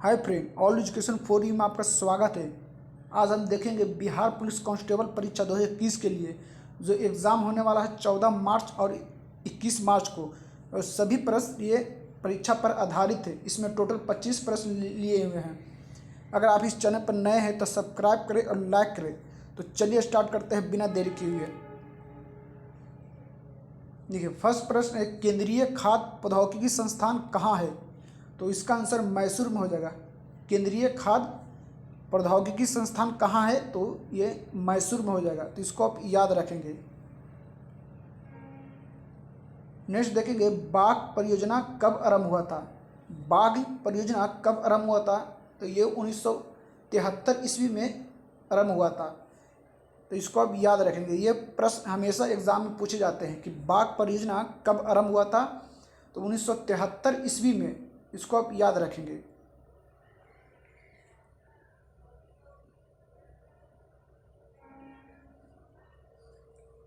Hi friend, all education for you में आपका स्वागत है। आज हम देखेंगे बिहार पुलिस कांस्टेबल परीक्षा 2021 के लिए जो एग्ज़ाम होने वाला है 14 मार्च और 21 मार्च को। और सभी प्रश्न ये परीक्षा पर आधारित है। इसमें टोटल 25 प्रश्न लिए हुए हैं। अगर आप इस चैनल पर नए हैं तो सब्सक्राइब करें और लाइक करें। तो चलिए स्टार्ट करते हैं बिना देरी किए हुए। देखिए, फर्स्ट प्रश्न है, केंद्रीय खाद्य प्रौद्योगिकी संस्थान कहाँ है? तो इसका आंसर मैसूर में हो जाएगा। केंद्रीय खाद्य प्रौद्योगिकी संस्थान कहाँ है? तो ये मैसूर में हो जाएगा। तो इसको आप याद रखेंगे। नेक्स्ट देखेंगे, बाघ परियोजना कब आरंभ हुआ था? बाघ परियोजना कब आरंभ हुआ था? तो ये 1973 ईस्वी में आरंभ हुआ था। तो इसको आप याद रखेंगे। ये प्रश्न हमेशा एग्जाम में पूछे जाते हैं कि बाघ परियोजना कब आरंभ हुआ था? तो 1973 ईस्वी में। इसको आप याद रखेंगे।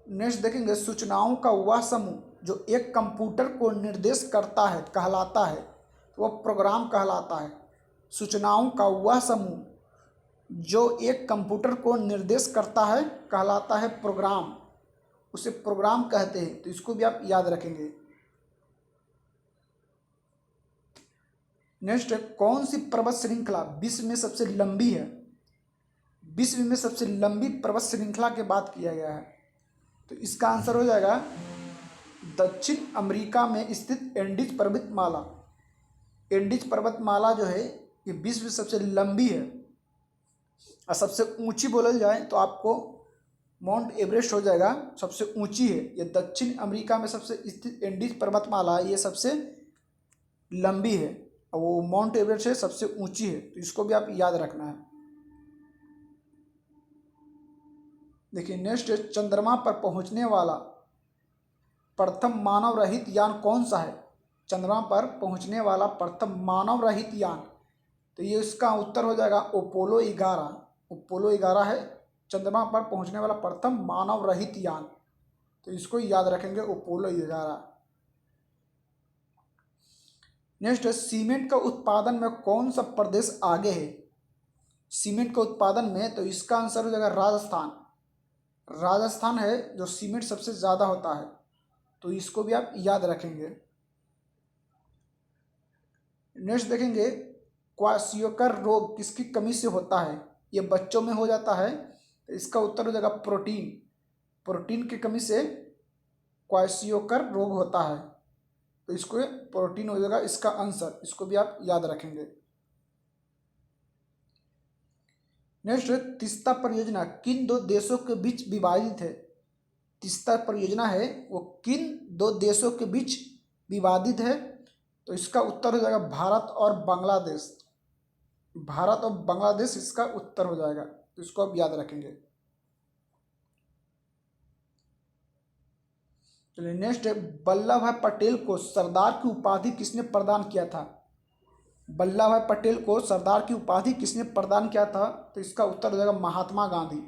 नेक्स्ट देखेंगे, सूचनाओं का वह समूह जो एक कंप्यूटर को निर्देश करता है कहलाता है। तो वह प्रोग्राम कहलाता है। सूचनाओं का वह समूह जो एक कंप्यूटर को निर्देश करता है कहलाता है प्रोग्राम। उसे प्रोग्राम कहते हैं। तो इसको भी आप याद रखेंगे। नेक्स्ट है, कौन सी पर्वत श्रृंखला विश्व में सबसे लंबी है? विश्व में सबसे लंबी पर्वत श्रृंखला की बात किया गया है। तो इसका आंसर हो जाएगा दक्षिण अमेरिका में स्थित एंडीज पर्वतमाला। एंडीज पर्वतमाला जो है ये विश्व में सबसे लंबी है। और सबसे ऊंची बोलल जाए तो आपको माउंट एवरेस्ट हो जाएगा, सबसे ऊंची है। ये दक्षिण अमेरिका में सबसे स्थित एंडीज पर्वतमाला ये सबसे लंबी है और वो माउंट एवरेस्ट है सबसे ऊंची है। तो इसको भी आप याद रखना है। देखिए, नेक्स्ट है, चंद्रमा पर पहुंचने वाला प्रथम मानव रहित यान कौन सा है? चंद्रमा पर पहुंचने वाला प्रथम मानव रहित यान। तो ये इसका उत्तर हो जाएगा अपोलो 11। अपोलो 11 है चंद्रमा पर पहुंचने वाला प्रथम मानव रहित यान। तो इसको याद रखेंगे, अपोलो 11। नेक्स्ट है, सीमेंट का उत्पादन में कौन सा प्रदेश आगे है? सीमेंट के उत्पादन में तो इसका आंसर हो जाएगा राजस्थान। राजस्थान है जो सीमेंट सबसे ज़्यादा होता है। तो इसको भी आप याद रखेंगे। नेक्स्ट देखेंगे, क्वाशियोकर रोग किसकी कमी से होता है? ये बच्चों में हो जाता है। तो इसका उत्तर हो जाएगा प्रोटीन। प्रोटीन की कमी से क्वाशियोकर रोग होता है। तो इसको प्रोटीन हो जाएगा इसका आंसर। इसको भी आप याद रखेंगे। नेक्स्ट, तीस्ता परियोजना किन दो देशों के बीच विवादित है? तीस्ता परियोजना है वो किन दो देशों के बीच विवादित है? तो इसका उत्तर हो जाएगा भारत और बांग्लादेश। भारत और बांग्लादेश इसका उत्तर हो जाएगा। तो इसको आप याद रखेंगे। चलिए, नेक्स्ट है, वल्लभ भाई पटेल को सरदार की उपाधि किसने प्रदान किया था? वल्लभ भाई पटेल को सरदार की उपाधि किसने प्रदान किया था? तो इसका उत्तर हो जाएगा महात्मा गांधी।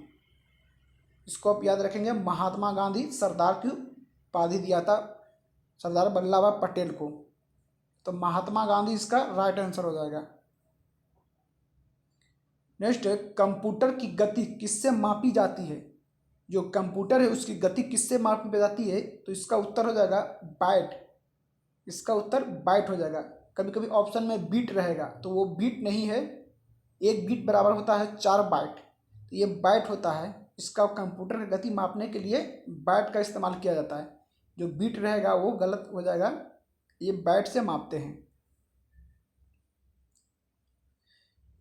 इसको आप याद रखेंगे, महात्मा गांधी सरदार की उपाधि दिया था सरदार वल्लभ भाई पटेल को। तो महात्मा गांधी इसका राइट आंसर हो जाएगा। नेक्स्ट है, कंप्यूटर की गति किससे मापी जाती है? जो कंप्यूटर है उसकी गति किससे मापी जाती है? तो इसका उत्तर हो जाएगा बाइट। इसका उत्तर बाइट हो जाएगा। कभी कभी ऑप्शन में बीट रहेगा तो वो बीट नहीं है। एक बीट बराबर होता है 4 बाइट। तो ये बाइट होता है। इसका कंप्यूटर की गति मापने के लिए बाइट का इस्तेमाल किया जाता है। जो बीट रहेगा वो गलत हो जाएगा। ये बाइट से मापते हैं।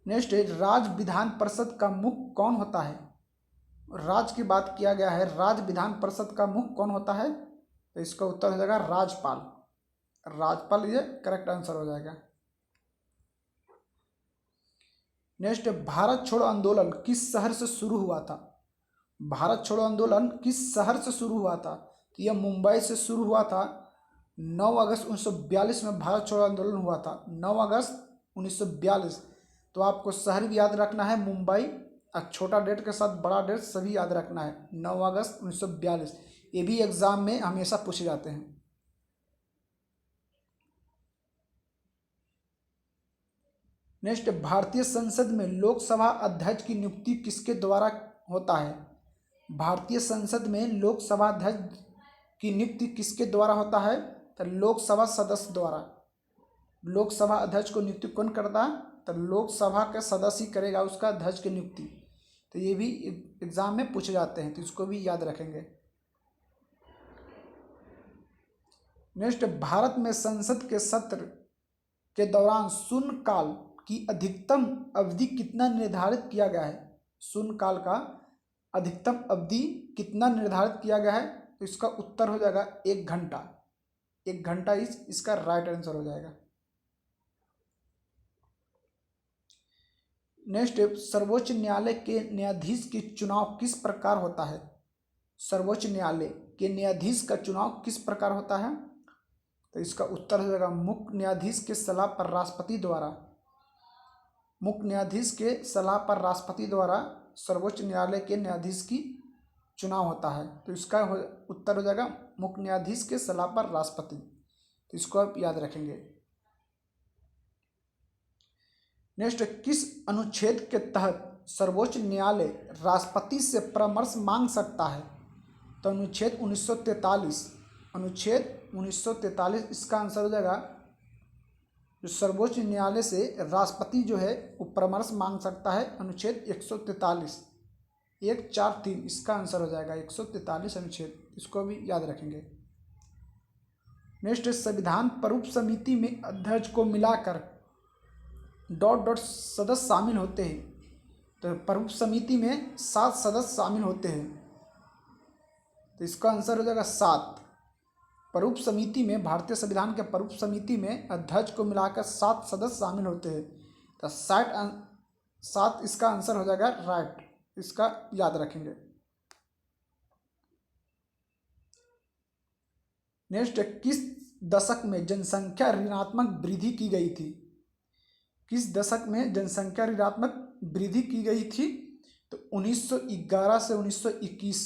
नेक्स्ट है, राज्य विधान परिषद का मुख्य कौन होता है? राज्य की बात किया गया है। राज्य विधान परिषद का मुख्य कौन होता है? तो इसका उत्तर हो जाएगा राज्यपाल। राज्यपाल ये करेक्ट आंसर हो जाएगा। नेक्स्ट, भारत छोड़ो आंदोलन किस शहर से शुरू हुआ था? भारत छोड़ो आंदोलन किस शहर से शुरू हुआ था? तो यह मुंबई से शुरू हुआ था। 9 अगस्त 1942 में भारत छोड़ो आंदोलन हुआ था। 9 अगस्त 1942। तो आपको शहर भी याद रखना है मुंबई, और छोटा डेट के साथ बड़ा डेट सभी याद रखना है। 9 अगस्त 1942 ये भी एग्जाम में हमेशा पूछे जाते हैं। नेक्स्ट, भारतीय संसद में लोकसभा अध्यक्ष की नियुक्ति किसके द्वारा होता है? भारतीय संसद में लोकसभा अध्यक्ष की नियुक्ति किसके द्वारा होता है? तो लोकसभा सदस्य द्वारा। लोकसभा अध्यक्ष को नियुक्ति कौन करता है? तो लोकसभा का सदस्य ही करेगा उसका अध्यक्ष की नियुक्ति। तो ये भी एग्जाम में पूछे जाते हैं, तो इसको भी याद रखेंगे। नेक्स्ट, भारत में संसद के सत्र के दौरान शून्यकाल की अधिकतम अवधि कितना निर्धारित किया गया है? शून्यकाल का अधिकतम अवधि कितना निर्धारित किया गया है? तो इसका उत्तर हो जाएगा 1 घंटा। 1 घंटा इसका राइट आंसर हो जाएगा। नेक्स्ट, सर्वोच्च न्यायालय के न्यायाधीश की चुनाव किस प्रकार होता है? सर्वोच्च न्यायालय के न्यायाधीश का चुनाव किस प्रकार होता है? तो इसका उत्तर हो जाएगा मुख्य न्यायाधीश के सलाह पर राष्ट्रपति द्वारा। मुख्य न्यायाधीश के सलाह पर राष्ट्रपति द्वारा सर्वोच्च न्यायालय के न्यायाधीश की चुनाव होता है। तो इसका उत्तर हो जाएगा मुख्य न्यायाधीश के सलाह पर राष्ट्रपति। तो इसको आप याद रखेंगे। नेक्स्ट, किस अनुच्छेद के तहत सर्वोच्च न्यायालय राष्ट्रपति से परामर्श मांग सकता है? तो अनुच्छेद 1943। अनुच्छेद 1943 इसका आंसर हो जाएगा। जो सर्वोच्च न्यायालय से राष्ट्रपति जो है वो परामर्श मांग सकता है, अनुच्छेद 143 143 इसका आंसर हो जाएगा। 143 अनुच्छेद, इसको भी याद रखेंगे। नेक्स्ट, संविधान प्रारूप समिति में अध्यक्ष को मिलाकर ... सदस्य शामिल होते हैं। तो प्रारूप समिति में 7 सदस्य शामिल होते हैं। तो इसका आंसर हो जाएगा 7। प्रारूप समिति में, भारतीय संविधान के प्रारूप समिति में अध्यक्ष को मिलाकर 7 सदस्य शामिल होते हैं। तो 7 इसका आंसर हो जाएगा राइट। इसका याद रखेंगे। नेक्स्ट, किस दशक में जनसंख्या ऋणात्मक वृद्धि की गई थी? किस दशक में जनसंख्या ऋणात्मक वृद्धि की गई थी? तो 1911 से 1921।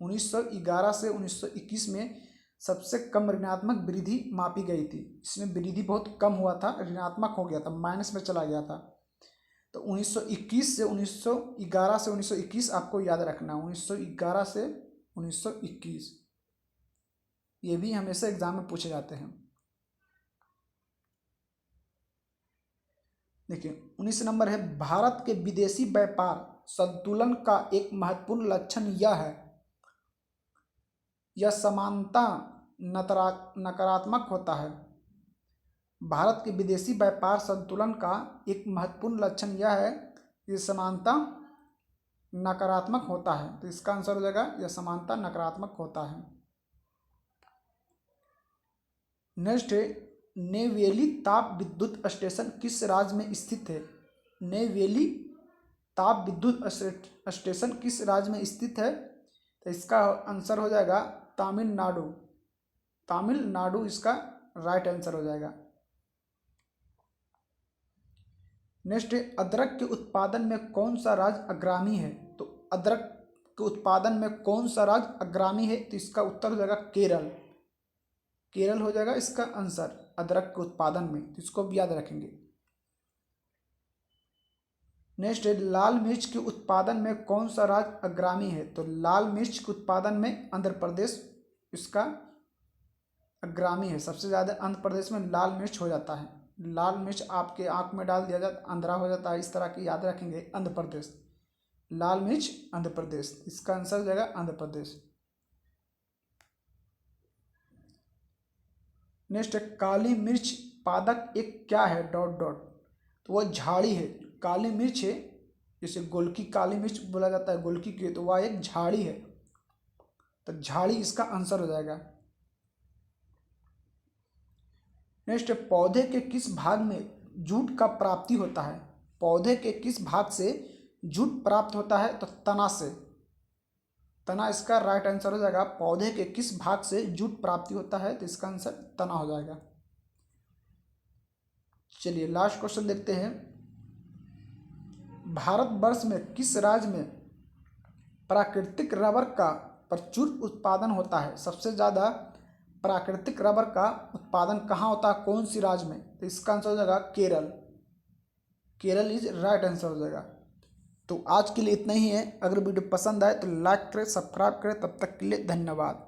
1911 से 1921 में सबसे कम ऋणात्मक वृद्धि मापी गई थी। इसमें वृद्धि बहुत कम हुआ था, ऋणात्मक हो गया था, माइनस में चला गया था। तो 1921 से 1911 से 1921 आपको याद रखना। 1911 से 1921 ये भी हमेशा एग्जाम में पूछे जाते हैं। देखिए 19 नंबर है, भारत के विदेशी व्यापार संतुलन का एक महत्वपूर्ण लक्षण यह है, यह समानता नकारात्मक होता है। भारत के विदेशी व्यापार संतुलन का एक महत्वपूर्ण लक्षण यह है, ये समानता नकारात्मक होता है। तो इसका आंसर हो जाएगा यह समानता नकारात्मक होता है। नेक्स्ट है, नेवेली ताप विद्युत स्टेशन किस राज्य में स्थित है? नेवेली ताप विद्युत स्टेशन किस राज्य में स्थित है? तो इसका आंसर हो जाएगा तमिलनाडु। तमिलनाडु इसका राइट आंसर हो जाएगा। नेक्स्ट है, अदरक के उत्पादन में कौन सा राज्य अग्रणी है? तो अदरक के उत्पादन में कौन सा राज्य अग्रणी है? तो इसका उत्तर हो जाएगा केरल। केरल हो जाएगा इसका आंसर अदरक के उत्पादन में। तो इसको भी याद रखेंगे। नेक्स्ट है, लाल मिर्च के उत्पादन में कौन सा राज्य अग्रणी है? तो लाल मिर्च के उत्पादन में आंध्र प्रदेश इसका अग्रणी है। सबसे ज़्यादा आंध्र प्रदेश में लाल मिर्च हो जाता है। लाल मिर्च आपके आंख में डाल दिया जाता आंध्रा हो जाता है, इस तरह की याद रखेंगे। आंध्र प्रदेश, लाल मिर्च आंध्र प्रदेश, इसका आंसर हो जाएगा आंध्र प्रदेश। नेक्स्ट, काली मिर्च पादप एक क्या है? ... तो वह झाड़ी है। काली मिर्च है, जैसे गोलकी काली मिर्च बोला जाता है गोलकी की, तो वह एक झाड़ी है। तो झाड़ी इसका आंसर हो जाएगा। नेक्स्ट, पौधे के किस भाग में जूट का प्राप्ति होता है? पौधे के किस भाग से जूट प्राप्त होता है? तो तना से। तना इसका राइट आंसर हो जाएगा। पौधे के किस भाग से जूट प्राप्ति होता है? तो इसका आंसर तना हो जाएगा। चलिए लास्ट क्वेश्चन देखते हैं। भारतवर्ष में किस राज्य में प्राकृतिक रबर का प्रचुर उत्पादन होता है? सबसे ज़्यादा प्राकृतिक रबर का उत्पादन कहाँ होता है? कौन सी राज्य में? तो इसका आंसर हो जाएगा Kerala. Kerala is right answer हो जाएगा। तो आज के लिए इतना ही है। अगर वीडियो पसंद आए तो लाइक करें, सब्सक्राइब करें। तब तक के लिए धन्यवाद।